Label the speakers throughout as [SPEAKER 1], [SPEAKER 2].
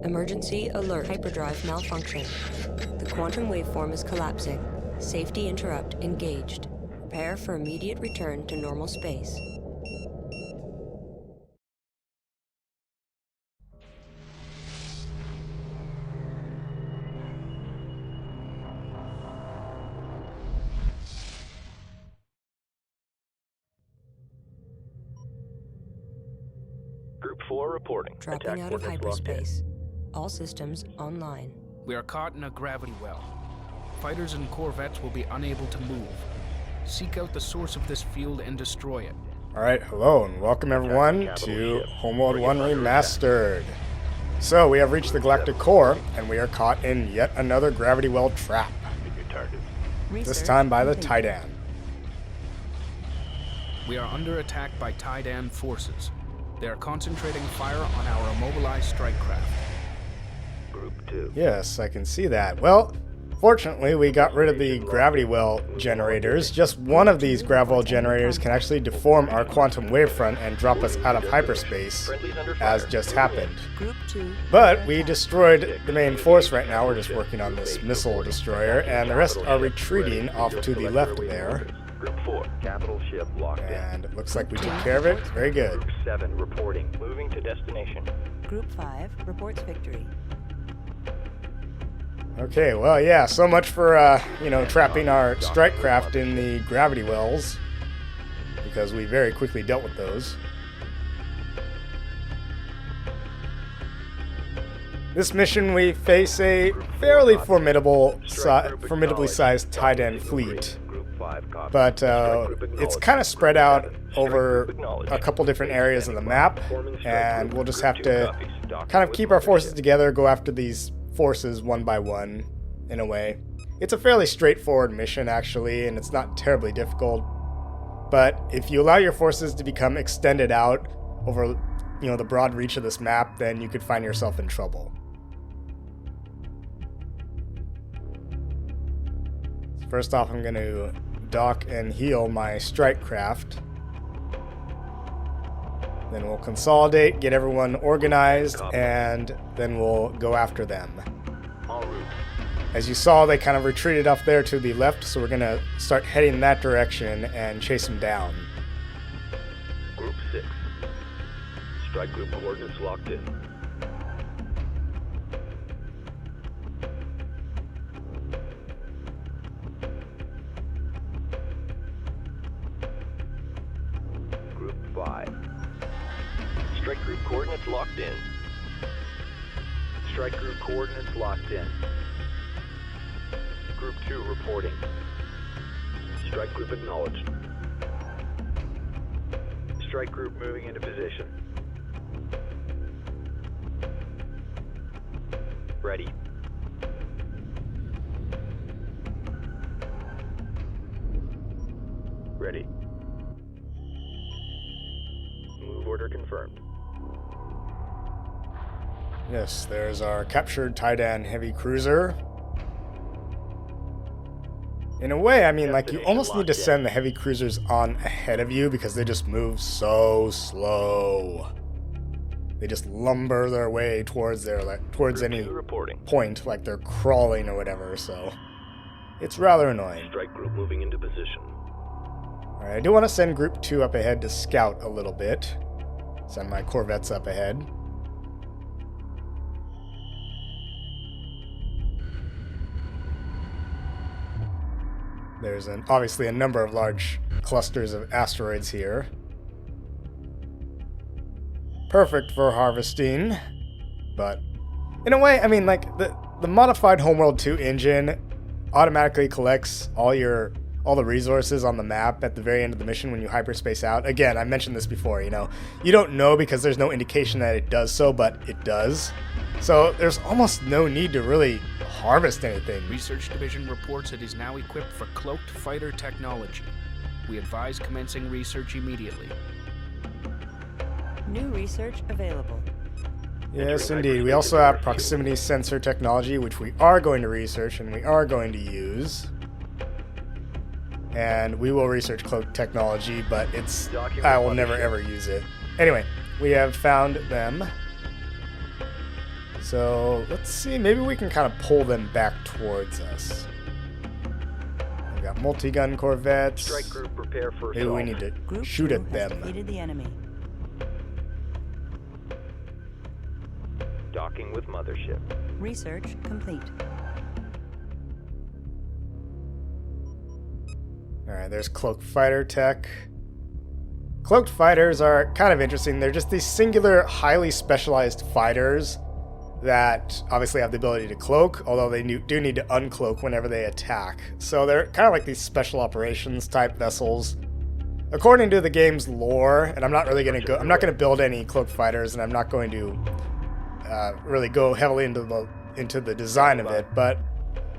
[SPEAKER 1] Emergency alert. Hyperdrive malfunction. The quantum waveform is collapsing. Safety interrupt engaged. Prepare for immediate return to normal space.
[SPEAKER 2] Group 4 reporting.
[SPEAKER 1] Dropping
[SPEAKER 2] Attack
[SPEAKER 1] out of
[SPEAKER 2] coordinates locked in.
[SPEAKER 1] hyperspace. All systems online.
[SPEAKER 3] We are caught in a gravity well. Fighters and corvettes will be unable to move. Seek out the source of this field and destroy it.
[SPEAKER 4] Alright, hello and welcome everyone to Homeworld 1 Remastered. So, we have reached the Galactic core, and we are caught in yet another gravity well trap. This time by the Taiidan.
[SPEAKER 3] We are under attack by Taiidan forces. They are concentrating fire on our immobilized strike craft.
[SPEAKER 2] Group 2.
[SPEAKER 4] Yes, I can see that. Well, fortunately, we got rid of the gravity well generators. Just one of these gravity well generators can actually deform our quantum wavefront and drop us out of hyperspace, as just happened.
[SPEAKER 1] Group 2.
[SPEAKER 4] But we destroyed the main force right now. We're just working on this missile destroyer, and the rest are retreating off to the left there.
[SPEAKER 2] Group 4. Capital ship locked in.
[SPEAKER 4] And it looks like we took care of it. Very good.
[SPEAKER 2] Group 7 reporting. Moving to destination.
[SPEAKER 1] Group 5 reports victory.
[SPEAKER 4] Okay, well, yeah, so much for, trapping our strike craft in the gravity wells, because we very quickly dealt with those. This mission, we face a fairly formidably sized Taiidan fleet, but it's kind of spread out over a couple different areas of the map, and we'll just have to kind of keep our forces together, go after these forces one by one, in a way. It's a fairly straightforward mission, actually, and it's not terribly difficult. But if you allow your forces to become extended out over, the broad reach of this map, then you could find yourself in trouble. First off, I'm going to dock and heal my strike craft. Then we'll consolidate, get everyone organized, and then we'll go after them. As you saw, they kind of retreated off there to the left, so we're going to start heading in that direction and chase them down.
[SPEAKER 2] Group 6. Strike group coordinates locked in. Group 5. Strike group coordinates locked in. Strike group coordinates locked in. Group 2 reporting. Strike group acknowledged. Strike group moving into position. Ready. Ready. Move order confirmed.
[SPEAKER 4] Yes, there's our captured Taiidan heavy cruiser. In a way, I mean, like, you almost need to send the heavy cruisers on ahead of you because they just move so slow. They just lumber their way towards any point, like they're crawling or whatever, so it's rather annoying.
[SPEAKER 2] Strike group moving into position.
[SPEAKER 4] Alright, I do want to send Group 2 up ahead to scout a little bit. Send my corvettes up ahead. There's obviously a number of large clusters of asteroids here. Perfect for harvesting, but in a way, I mean, like, the modified Homeworld 2 engine automatically collects all the resources on the map at the very end of the mission when you hyperspace out. Again, I mentioned this before, you don't know because there's no indication that it does so, but it does. So there's almost no need to really harvest anything.
[SPEAKER 3] Research Division reports it is now equipped for cloaked fighter technology. We advise commencing research immediately.
[SPEAKER 1] New research available.
[SPEAKER 4] Yes, indeed. We also have proximity sensor technology, which we are going to research and we are going to use. And we will research cloak technology, but I will never ever use it. Anyway, we have found them. So let's see, maybe we can kind of pull them back towards us. We got multi-gun corvettes.
[SPEAKER 2] Strike group prepare for
[SPEAKER 4] Maybe we
[SPEAKER 2] assault.
[SPEAKER 4] need to
[SPEAKER 5] Group
[SPEAKER 4] shoot
[SPEAKER 5] 2
[SPEAKER 4] at
[SPEAKER 5] has
[SPEAKER 4] them.
[SPEAKER 5] defeated the enemy.
[SPEAKER 2] Docking with Mothership.
[SPEAKER 5] Research complete.
[SPEAKER 4] Alright, there's cloaked fighter tech. Cloaked fighters are kind of interesting. They're just these singular, highly specialized fighters that obviously have the ability to cloak, although they do need to uncloak whenever they attack. So they're kind of like these special operations type vessels. According to the game's lore, and I'm not going to build any cloaked fighters, and I'm not going to really go heavily into the design of it, but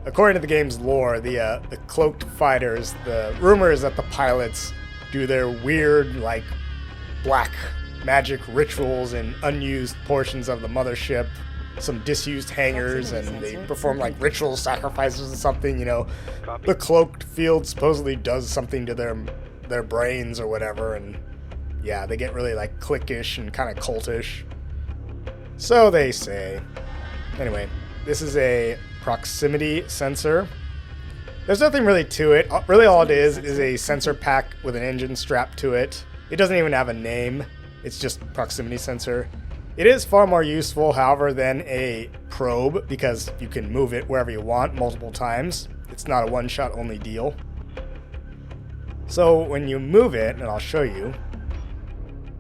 [SPEAKER 4] according to the game's lore, the cloaked fighters, the rumor is that the pilots do their weird, like, black magic rituals in unused portions of the mothership, some disused hangars, and they perform, like, ritual sacrifices or something, you know. The cloaked field supposedly does something to their brains or whatever, and yeah, they get really, like, cliquish and kind of cultish. So they say. Anyway, this is a proximity sensor. There's nothing really to it. Really all it is a sensor pack with an engine strapped to it. It doesn't even have a name. It's just proximity sensor. It is far more useful, however, than a probe because you can move it wherever you want multiple times. It's not a one-shot only deal. So when you move it, and I'll show you,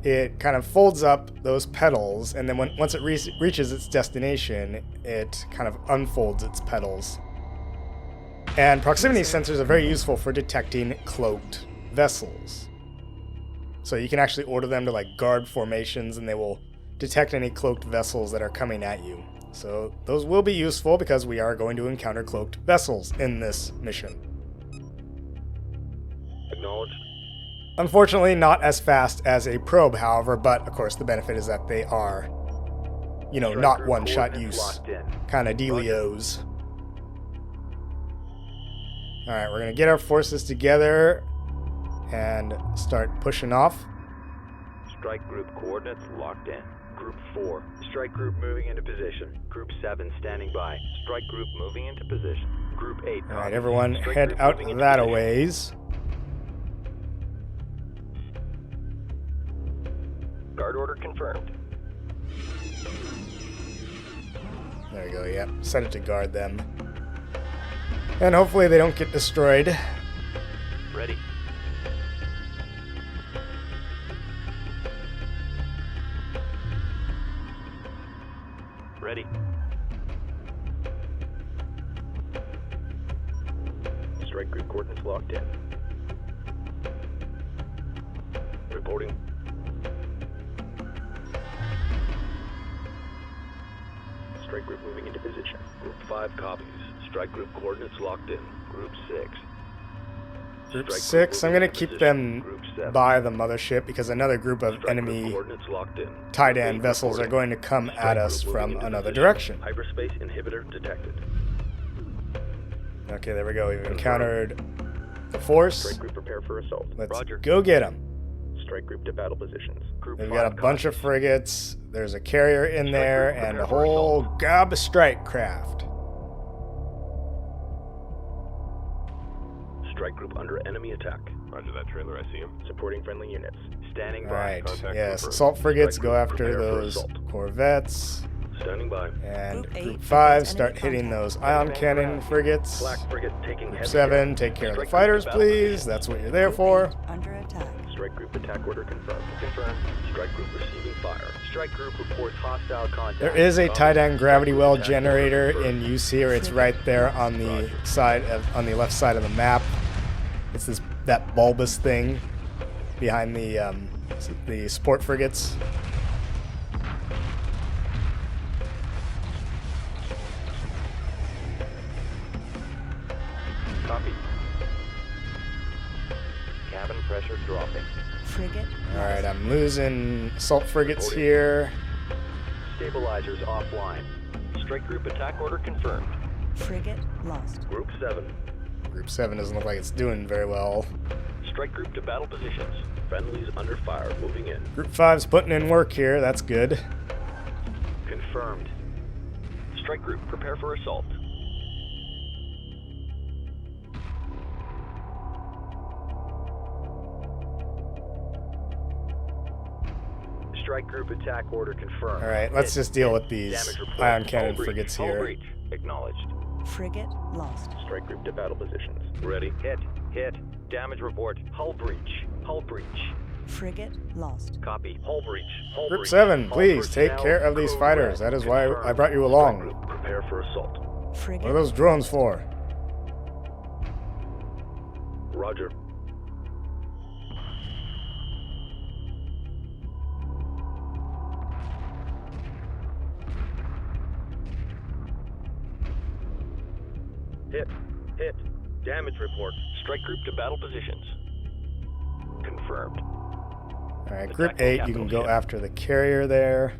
[SPEAKER 4] it kind of folds up those petals, and then once it reaches its destination, it kind of unfolds its petals. And proximity sensors are very useful for detecting cloaked vessels. So you can actually order them to like guard formations, and they will detect any cloaked vessels that are coming at you. So those will be useful because we are going to encounter cloaked vessels in this mission.
[SPEAKER 2] Acknowledged.
[SPEAKER 4] Unfortunately, not as fast as a probe, however, but of course the benefit is that they are, you know, not one-shot use kind of dealios. Alright, we're going to get our forces together and start pushing off.
[SPEAKER 2] Strike group coordinates locked in. Group 4. Strike group moving into position. Group 7 standing by. Strike group moving into position. Group 8.
[SPEAKER 4] Alright, everyone
[SPEAKER 2] Strike
[SPEAKER 4] head
[SPEAKER 2] group
[SPEAKER 4] out
[SPEAKER 2] moving into
[SPEAKER 4] that a
[SPEAKER 2] position.
[SPEAKER 4] ways.
[SPEAKER 2] Guard order confirmed.
[SPEAKER 4] There we go, yep. Set it to guard them. And hopefully they don't get destroyed.
[SPEAKER 2] Ready. Ready. Strike group coordinates locked in. Reporting. Strike group moving into position. Group 5 copies. Strike group coordinates locked in. Group 6.
[SPEAKER 4] Group
[SPEAKER 2] Strike
[SPEAKER 4] 6, I'm
[SPEAKER 2] moving
[SPEAKER 4] going to
[SPEAKER 2] into
[SPEAKER 4] keep
[SPEAKER 2] position.
[SPEAKER 4] them
[SPEAKER 2] Group 7.
[SPEAKER 4] by the mothership because another group of
[SPEAKER 2] Strike group
[SPEAKER 4] enemy
[SPEAKER 2] coordinates locked in.
[SPEAKER 4] Taiidan
[SPEAKER 2] Group
[SPEAKER 4] vessels are
[SPEAKER 2] 8
[SPEAKER 4] going to come
[SPEAKER 2] Strike
[SPEAKER 4] at
[SPEAKER 2] group
[SPEAKER 4] us
[SPEAKER 2] moving
[SPEAKER 4] from
[SPEAKER 2] into
[SPEAKER 4] another
[SPEAKER 2] position.
[SPEAKER 4] direction.
[SPEAKER 2] Hyperspace inhibitor detected.
[SPEAKER 4] Okay, there we go. We've encountered the force.
[SPEAKER 2] Strike group prepare for assault.
[SPEAKER 4] Let's
[SPEAKER 2] Roger.
[SPEAKER 4] go get them.
[SPEAKER 2] Strike group to battle positions. Group
[SPEAKER 4] We've
[SPEAKER 2] 5
[SPEAKER 4] got a bunch of
[SPEAKER 2] copies.
[SPEAKER 4] frigates. There's a carrier in there
[SPEAKER 2] group
[SPEAKER 4] and a
[SPEAKER 2] prepare for
[SPEAKER 4] whole
[SPEAKER 2] assault.
[SPEAKER 4] gob of strike craft.
[SPEAKER 2] Strike group under enemy attack.
[SPEAKER 6] Roger that trailer, I see him.
[SPEAKER 2] Supporting friendly units. Standing by.
[SPEAKER 4] Alright,
[SPEAKER 6] Contact
[SPEAKER 4] yes,
[SPEAKER 6] confirmed.
[SPEAKER 4] assault frigates
[SPEAKER 2] Strike
[SPEAKER 4] go
[SPEAKER 2] group
[SPEAKER 4] after
[SPEAKER 2] prepare for
[SPEAKER 4] those
[SPEAKER 2] assault.
[SPEAKER 4] corvettes.
[SPEAKER 2] Standing by.
[SPEAKER 4] And
[SPEAKER 5] Group 8
[SPEAKER 4] Group 5
[SPEAKER 5] detects
[SPEAKER 4] start
[SPEAKER 5] enemy
[SPEAKER 4] hitting
[SPEAKER 5] contact.
[SPEAKER 4] those ion cannon frigates.
[SPEAKER 2] Black frigate taking
[SPEAKER 4] Group
[SPEAKER 2] heavy
[SPEAKER 4] 7,
[SPEAKER 2] hit.
[SPEAKER 4] take care of the
[SPEAKER 2] Strike group
[SPEAKER 4] fighters,
[SPEAKER 2] to battle
[SPEAKER 4] please.
[SPEAKER 2] position.
[SPEAKER 4] That's what you're there
[SPEAKER 5] Group
[SPEAKER 4] for.
[SPEAKER 5] 8 under attack.
[SPEAKER 2] Strike group attack order confirmed. Confirmed. Strike group receiving fire. Strike group reports hostile contact.
[SPEAKER 4] There is a Taiidan gravity well
[SPEAKER 2] Attack order
[SPEAKER 4] generator
[SPEAKER 2] confirmed.
[SPEAKER 4] in use here. It's right there on the left side of the map. It's that bulbous thing behind the sport frigates.
[SPEAKER 2] Copy. Cabin pressure dropping.
[SPEAKER 5] Frigate.
[SPEAKER 4] All right, I'm losing assault frigates here.
[SPEAKER 2] Stabilizers offline. Strike group attack order confirmed.
[SPEAKER 5] Frigate lost.
[SPEAKER 2] Group 7.
[SPEAKER 4] Group 7 doesn't look like it's doing very well.
[SPEAKER 2] Strike group to battle positions. Friendlies under fire. Moving in.
[SPEAKER 4] Group 5's putting in work here. That's good.
[SPEAKER 2] Confirmed. Strike group, prepare for assault. Strike group attack order confirmed.
[SPEAKER 4] Alright, let's just deal with these
[SPEAKER 2] Damage report.
[SPEAKER 4] ion cannon
[SPEAKER 2] Hull breach.
[SPEAKER 4] frigates
[SPEAKER 2] Hull
[SPEAKER 4] here.
[SPEAKER 2] breach. Acknowledged.
[SPEAKER 5] Frigate lost.
[SPEAKER 2] Strike group to battle positions. Ready. Hit. Hit. Damage report. Hull breach. Hull breach.
[SPEAKER 5] Frigate lost.
[SPEAKER 2] Copy. Hull breach. Hull
[SPEAKER 4] Group
[SPEAKER 2] breach.
[SPEAKER 4] 7,
[SPEAKER 2] Hull
[SPEAKER 4] please take
[SPEAKER 2] personnel,
[SPEAKER 4] care of these
[SPEAKER 2] code
[SPEAKER 4] fighters.
[SPEAKER 2] red.
[SPEAKER 4] That is why I
[SPEAKER 2] Confirmed.
[SPEAKER 4] brought you
[SPEAKER 2] Strike
[SPEAKER 4] along.
[SPEAKER 2] group, prepare for assault.
[SPEAKER 5] Frigate
[SPEAKER 4] What are those drones for?
[SPEAKER 2] Roger. Hit. Hit. Damage report. Strike group to battle positions. Confirmed.
[SPEAKER 4] Alright, Group
[SPEAKER 2] Attacking
[SPEAKER 4] 8, you can
[SPEAKER 2] capital
[SPEAKER 4] go
[SPEAKER 2] ship.
[SPEAKER 4] after the carrier there.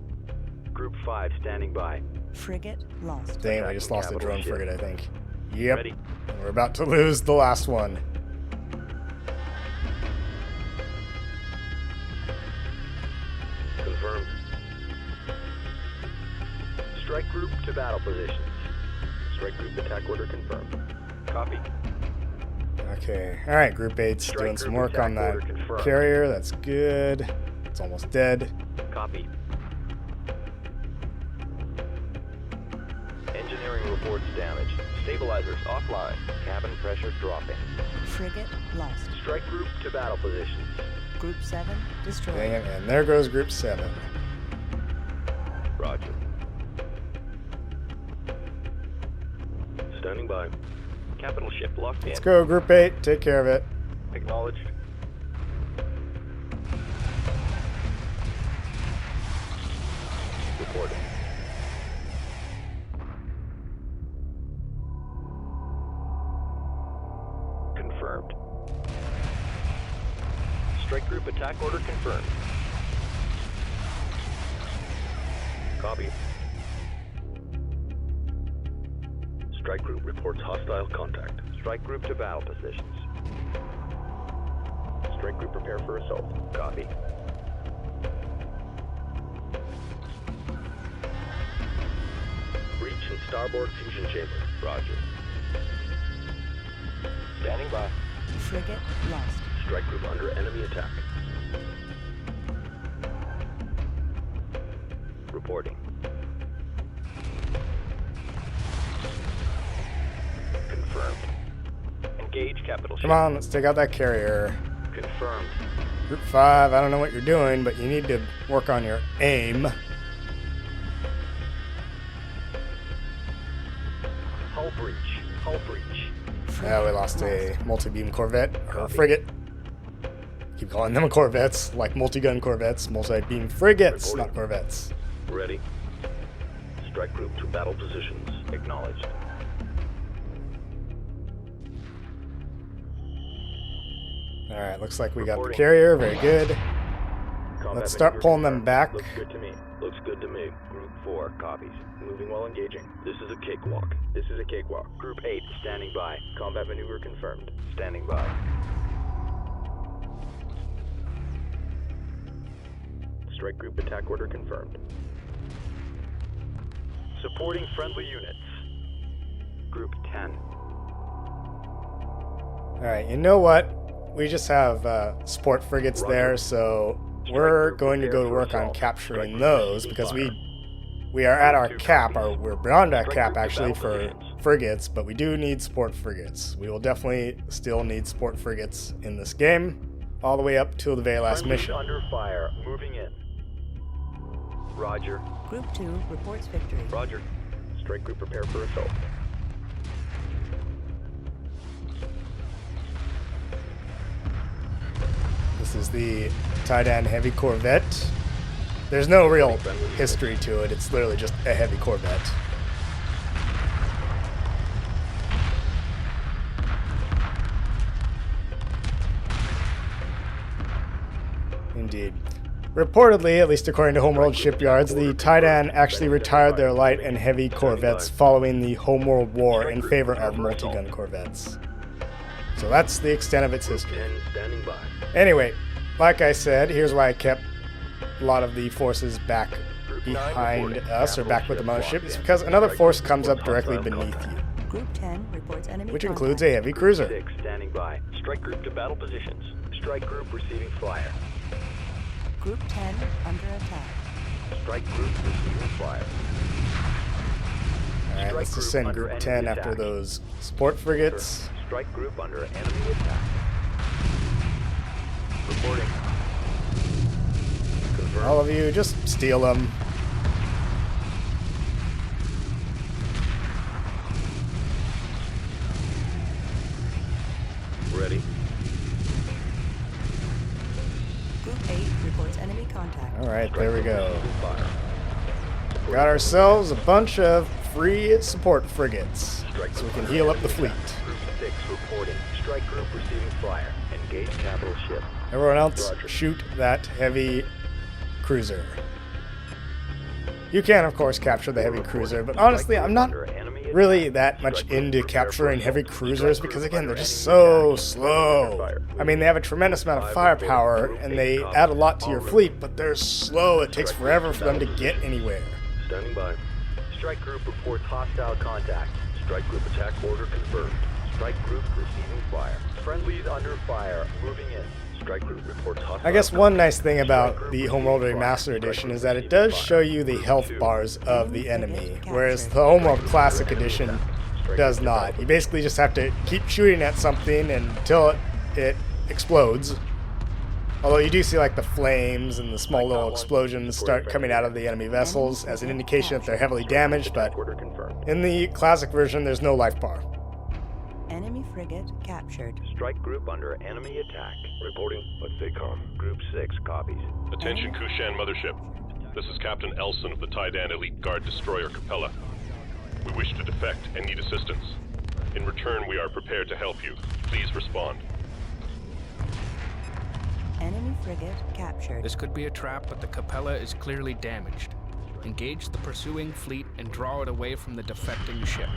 [SPEAKER 2] Group 5 standing by.
[SPEAKER 5] Frigate lost.
[SPEAKER 4] Dang, we
[SPEAKER 2] Attacking
[SPEAKER 4] just lost the
[SPEAKER 2] capital
[SPEAKER 4] drone
[SPEAKER 2] ship.
[SPEAKER 4] frigate, I think. Yep,
[SPEAKER 2] Ready.
[SPEAKER 4] we're about to lose the last one.
[SPEAKER 2] Confirmed. Strike group to battle positions. Strike group attack order confirmed. Copy.
[SPEAKER 4] Okay, alright, Group 8's
[SPEAKER 2] Strike
[SPEAKER 4] doing some
[SPEAKER 2] group
[SPEAKER 4] work on
[SPEAKER 2] attack
[SPEAKER 4] that
[SPEAKER 2] order confirmed.
[SPEAKER 4] carrier. That's good. It's almost dead.
[SPEAKER 2] Copy. Engineering reports damage. Stabilizers offline. Cabin pressure dropping.
[SPEAKER 5] Frigate lost.
[SPEAKER 2] Strike group to battle positions.
[SPEAKER 5] Group 7 destroyed.
[SPEAKER 4] Dang it, and there goes Group 7.
[SPEAKER 2] Roger. Standing by. Capital ship locked in.
[SPEAKER 4] Let's go, Group 8. Take care of it.
[SPEAKER 2] Acknowledged. Reporting. Confirmed. Strike group attack order confirmed. Copy. Strike group reports hostile contact. Strike group to battle positions. Strike group prepare for assault. Copy. Breach in starboard fusion chamber. Roger. Standing by.
[SPEAKER 5] Frigate lost.
[SPEAKER 2] Strike group under enemy attack. Reporting. Confirmed. Engage capital ship.
[SPEAKER 4] Come on, let's take out that carrier.
[SPEAKER 2] Confirmed.
[SPEAKER 4] Group 5, I don't know what you're doing, but you need to work on your aim.
[SPEAKER 2] Hull breach. Hull breach.
[SPEAKER 4] Yeah, we lost a multi-beam corvette, or a frigate. Keep calling them corvettes, like multi-gun corvettes, multi-beam frigates, not corvettes.
[SPEAKER 2] Ready. Strike group to battle positions. Acknowledged.
[SPEAKER 4] Alright, looks like we got the
[SPEAKER 2] Reporting.
[SPEAKER 4] carrier, very good.
[SPEAKER 2] Combat
[SPEAKER 4] Let's start
[SPEAKER 2] maneuver
[SPEAKER 4] pulling them
[SPEAKER 2] confirmed.
[SPEAKER 4] back.
[SPEAKER 2] Looks good to me. Looks good to me. Group 4 copies. Moving while engaging. This is a cakewalk. This is a cakewalk. Group 8 standing by. Combat maneuver confirmed. Standing by. Strike group attack order confirmed. Supporting friendly units. Group 10.
[SPEAKER 4] Alright, you know what? We just have support frigates
[SPEAKER 2] Roger.
[SPEAKER 4] there, so we're going to go to work on capturing those because we are at our cap, or we're beyond our cap actually for frigates, but we do need support frigates. We will definitely still need support frigates in this game, all the way up till the very last
[SPEAKER 2] Friendly
[SPEAKER 4] mission.
[SPEAKER 2] under fire. Moving in. Roger.
[SPEAKER 5] Group 2 reports victory.
[SPEAKER 2] Roger. Strike group prepare for assault.
[SPEAKER 4] This is the Taiidan heavy corvette. There's no real history to it, it's literally just a heavy corvette. Indeed. Reportedly, at least according to Homeworld shipyards, the Taiidan actually retired their light and heavy corvettes following the Homeworld War in favor of multi-gun corvettes. So that's the extent of its history.
[SPEAKER 2] 10 standing by.
[SPEAKER 4] Anyway, like I said, here's why I kept a lot of the forces back behind us or back with the mothership is because another force comes up directly beneath you,
[SPEAKER 5] Group 10 reports enemy
[SPEAKER 4] which
[SPEAKER 5] contact.
[SPEAKER 4] includes a heavy cruiser.
[SPEAKER 2] 6 standing by. Strike group to battle positions. Strike group receiving fire.
[SPEAKER 5] Group 10 under attack.
[SPEAKER 2] Strike group receiving fire.
[SPEAKER 4] Alright, let's just send Group 10 after those support frigates.
[SPEAKER 2] Strike group under enemy attack. Reporting. Confirm.
[SPEAKER 4] All of you, just steal them.
[SPEAKER 2] Ready.
[SPEAKER 5] Group 8 reports enemy contact.
[SPEAKER 4] Alright, there we go.
[SPEAKER 2] Receiving fire.
[SPEAKER 4] Got ourselves a bunch of free support frigates, so we can heal up the fleet.
[SPEAKER 2] Group 6 reporting. Strike group receiving fire. Engage capital ship.
[SPEAKER 4] Everyone else, shoot that heavy cruiser. You can, of course, capture the heavy cruiser, but honestly, I'm not really that much into capturing heavy cruisers because, again, they're just so slow. I mean, they have a tremendous amount of firepower, and they add a lot to your fleet, but they're slow. It takes forever for them to get anywhere.
[SPEAKER 2] Standing by. Strike group reports hostile contact. Strike group attack order confirmed. Strike group receiving fire. Friendlies under fire. Moving in. Strike group reports hostile
[SPEAKER 4] I guess one
[SPEAKER 2] contact.
[SPEAKER 4] nice thing about the Homeworld Remastered Edition is that it does show you the health bars of the enemy, whereas the Homeworld Classic Edition does not. You basically just have to keep shooting at something until it explodes. Although you do see like the flames and the small little explosions start coming out of the enemy vessels as an indication that they're heavily damaged, but
[SPEAKER 2] Order confirmed.
[SPEAKER 4] in the classic version there's no life bar.
[SPEAKER 5] Enemy frigate captured.
[SPEAKER 2] Strike group under enemy attack. Reporting. Let's stay calm. Group 6 copies.
[SPEAKER 6] Attention Kushan Mothership. This is Captain Elson of the Taiidan Elite Guard Destroyer Capella. We wish to defect and need assistance. In return, we are prepared to help you. Please respond.
[SPEAKER 5] Enemy frigate captured.
[SPEAKER 3] This could be a trap, but the Capella is clearly damaged. Engage the pursuing fleet and draw it away from the defecting ship.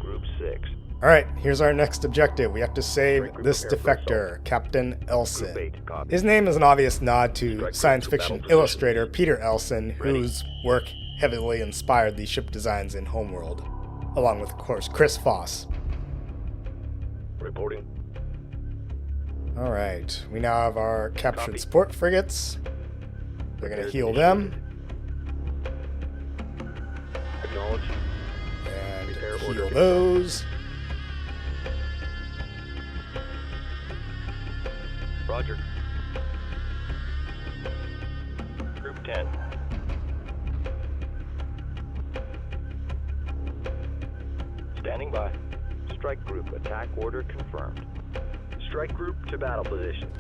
[SPEAKER 2] Group 6.
[SPEAKER 4] Alright, here's our next objective. We have to save this defector, Captain Elson.
[SPEAKER 2] Group 8 copies.
[SPEAKER 4] His name is an obvious nod to science fiction illustrator Peter Elson, whose work heavily inspired the ship designs in Homeworld, along with, of course, Chris Foss.
[SPEAKER 2] Reporting.
[SPEAKER 4] Alright, we now have our captured
[SPEAKER 2] Copy.
[SPEAKER 4] support frigates. We're going to heal them
[SPEAKER 2] Acknowledge.
[SPEAKER 4] and
[SPEAKER 2] Repair
[SPEAKER 4] heal
[SPEAKER 2] order.
[SPEAKER 4] those.
[SPEAKER 2] Roger. Group 10. Standing by. Strike group attack order confirmed. Strike group to battle positions.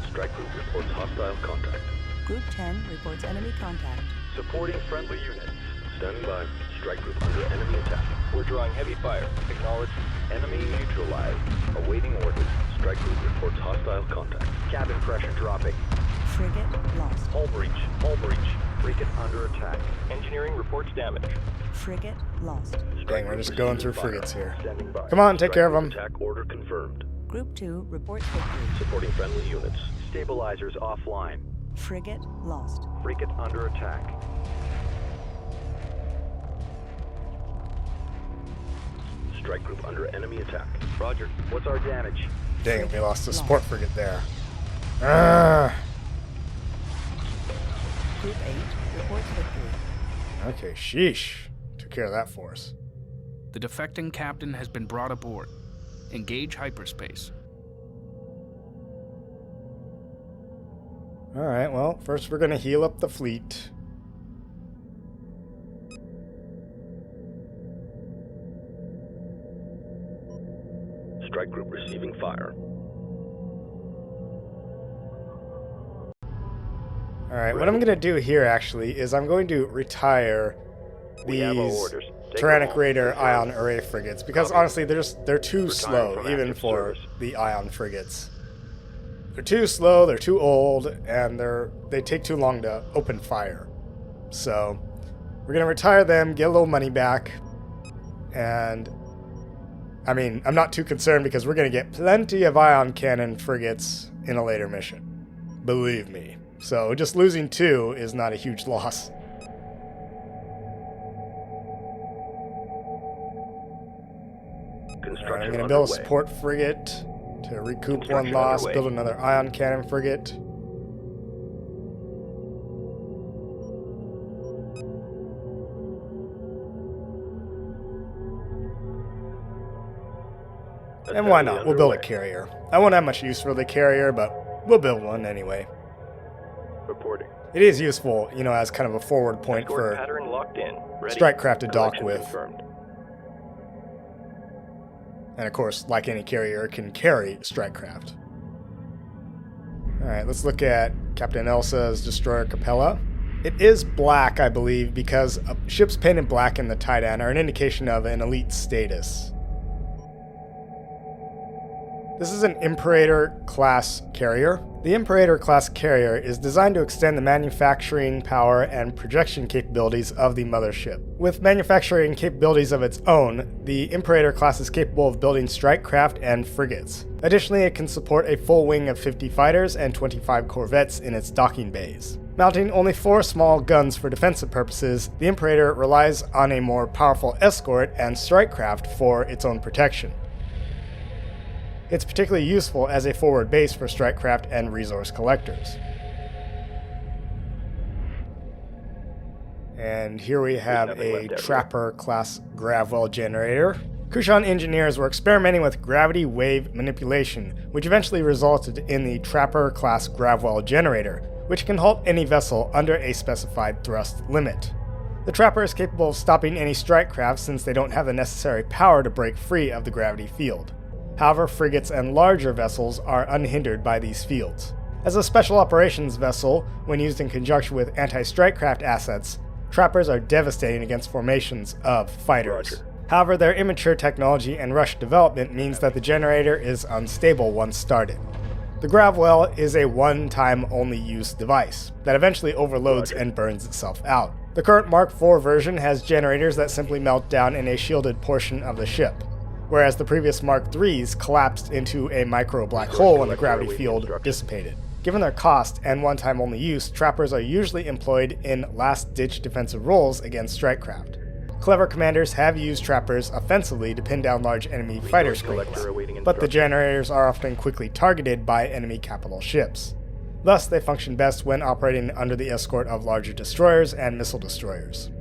[SPEAKER 2] Strike group reports hostile contact.
[SPEAKER 5] Group 10 reports enemy contact.
[SPEAKER 2] Supporting friendly units. Standing by. Strike group under enemy attack. We're drawing heavy fire. Acknowledge. Enemy neutralized. Awaiting orders. Strike group reports hostile contact. Cabin pressure dropping.
[SPEAKER 5] Frigate lost.
[SPEAKER 2] Hull breach. Hull breach. Frigate under attack. Engineering reports damage.
[SPEAKER 5] Frigate lost.
[SPEAKER 4] Dang, we're just going through frigates here.
[SPEAKER 2] Standing by.
[SPEAKER 4] Come on, take care of
[SPEAKER 2] Strike group
[SPEAKER 4] them.
[SPEAKER 2] Attack order confirmed.
[SPEAKER 5] Group 2 reports victory.
[SPEAKER 2] Supporting friendly units. Stabilizers offline.
[SPEAKER 5] Frigate lost.
[SPEAKER 2] Frigate under attack. Strike group under enemy attack. Roger. What's our damage?
[SPEAKER 4] Dang it, we lost the support frigate there. Ah.
[SPEAKER 5] Group 8 reports victory.
[SPEAKER 4] Okay, sheesh. Took care of that for us.
[SPEAKER 3] The defecting captain has been brought aboard. Engage hyperspace.
[SPEAKER 4] Alright, well, first we're going to heal up the fleet.
[SPEAKER 2] Strike group receiving fire.
[SPEAKER 4] Alright, what I'm going to do here, actually, is I'm going to retire
[SPEAKER 2] We have our
[SPEAKER 4] these
[SPEAKER 2] orders. Take
[SPEAKER 4] Tyrannic
[SPEAKER 2] them all.
[SPEAKER 4] Raider Ion Array frigates, because
[SPEAKER 2] Copy.
[SPEAKER 4] honestly, they're too
[SPEAKER 2] Retiring
[SPEAKER 4] slow,
[SPEAKER 2] from
[SPEAKER 4] even
[SPEAKER 2] active
[SPEAKER 4] for
[SPEAKER 2] service.
[SPEAKER 4] the Ion frigates. They're too slow, they're too old, and they take too long to open fire. So, we're going to retire them, get a little money back, and I mean, I'm not too concerned because we're going to get plenty of ion cannon frigates in a later mission. Believe me. So just losing 2 is not a huge loss.
[SPEAKER 2] Construction
[SPEAKER 4] I'm gonna build a
[SPEAKER 2] underway.
[SPEAKER 4] support frigate to recoup one
[SPEAKER 2] Construction
[SPEAKER 4] loss,
[SPEAKER 2] underway.
[SPEAKER 4] build another ion cannon frigate. And why not? We'll build a carrier. I won't have much use for the carrier, but we'll build one anyway.
[SPEAKER 2] Reporting.
[SPEAKER 4] It is useful, you know, as kind of a forward point
[SPEAKER 2] Escort
[SPEAKER 4] for
[SPEAKER 2] pattern locked in. Ready.
[SPEAKER 4] strike craft to dock
[SPEAKER 2] Collection
[SPEAKER 4] with.
[SPEAKER 2] confirmed.
[SPEAKER 4] And of course, like any carrier, it can carry strike craft. Alright, let's look at Captain Elsa's destroyer Capella. It is black, I believe, because ships painted black in the Taiidan are an indication of an elite status. This is an Imperator-class carrier. The Imperator-class carrier is designed to extend the manufacturing power and projection capabilities of the Mothership. With manufacturing capabilities of its own, the Imperator class is capable of building strike craft and frigates. Additionally, it can support a full wing of 50 fighters and 25 corvettes in its docking bays. Mounting only 4 small guns for defensive purposes, the Imperator relies on a more powerful escort and strike craft for its own protection. It's particularly useful as a forward base for strike craft and resource collectors. And here we have a Trapper-class Gravwell generator. Kushan engineers were experimenting with gravity wave manipulation, which eventually resulted in the Trapper-class Gravwell generator, which can halt any vessel under a specified thrust limit. The Trapper is capable of stopping any strike craft since they don't have the necessary power to break free of the gravity field. However, frigates and larger vessels are unhindered by these fields. As a special operations vessel, when used in conjunction with anti-strike craft assets, Trappers are devastating against formations of fighters.
[SPEAKER 2] Roger.
[SPEAKER 4] However, their immature technology and rushed development means that the generator is unstable once started. The Gravwell is a one-time only use device that eventually overloads and burns itself out. The current Mark IV version has generators that simply melt down in a shielded portion of the ship, whereas the previous Mark IIIs collapsed into a micro black hole when the gravity field dissipated. Given their cost and one-time only use, Trappers are usually employed in last-ditch defensive roles against strike craft. Clever commanders have used Trappers offensively to pin down large enemy fighter squads, but the generators are often quickly targeted by enemy capital ships. Thus, they function best when operating under the escort of larger destroyers and missile destroyers.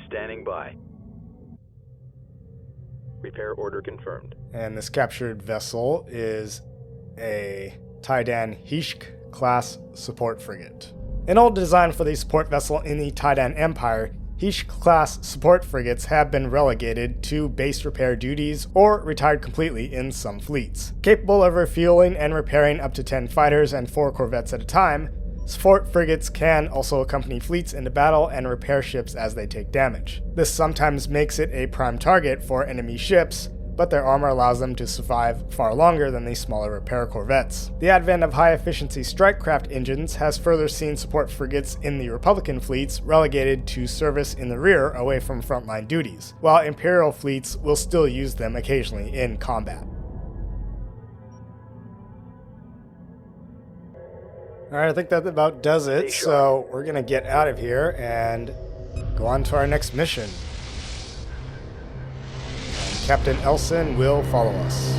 [SPEAKER 2] Standing by. Repair order confirmed.
[SPEAKER 4] And this captured vessel is a Taiidan Hishk class support frigate. An old design for the support vessel in the Taiidan Empire, Hishk class support frigates have been relegated to base repair duties or retired completely in some fleets. Capable of refueling and repairing up to 10 fighters and 4 corvettes at a time, support frigates can also accompany fleets into battle and repair ships as they take damage. This sometimes makes it a prime target for enemy ships, but their armor allows them to survive far longer than the smaller repair corvettes. The advent of high-efficiency strike craft engines has further seen support frigates in the Republican fleets relegated to service in the rear away from frontline duties, while Imperial fleets will still use them occasionally in combat. Alright, I think that about does it, so we're gonna get out of here and go on to our next mission. And Captain Elson will follow us.